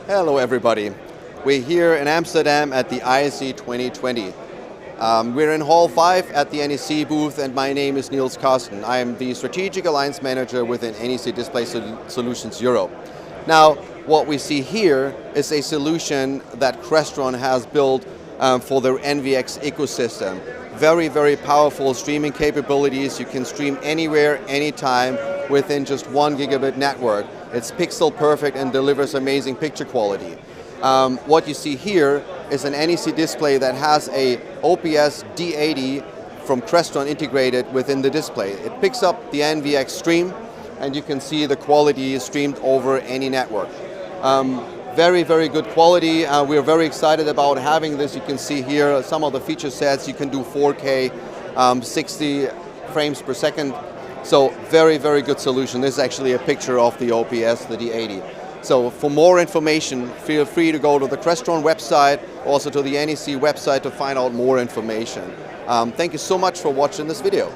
Hello everybody. We're here in Amsterdam at the ISE 2020. We're in Hall 5 at the NEC booth, and my name is Niels Karsten. I am the Strategic Alliance Manager within NEC Display Solutions Europe. Now, what we see here is a solution that Crestron has built for their NVX ecosystem. Very, very powerful streaming capabilities. You can stream anywhere, anytime, within just 1 gigabit network. It's pixel perfect and delivers amazing picture quality. What you see here is an NEC display that has a OPS D80 from Crestron integrated within the display. It picks up the NVX stream, and you can see the quality is streamed over any network. Very, very good quality. We're very excited about having this. You can see here some of the feature sets. You can do 4K, 60 frames per second. So very, very good solution. This is actually a picture of the OPS, the D80. So for more information, feel free to go to the Crestron website, also to the NEC website to find out more information. Thank you so much for watching this video.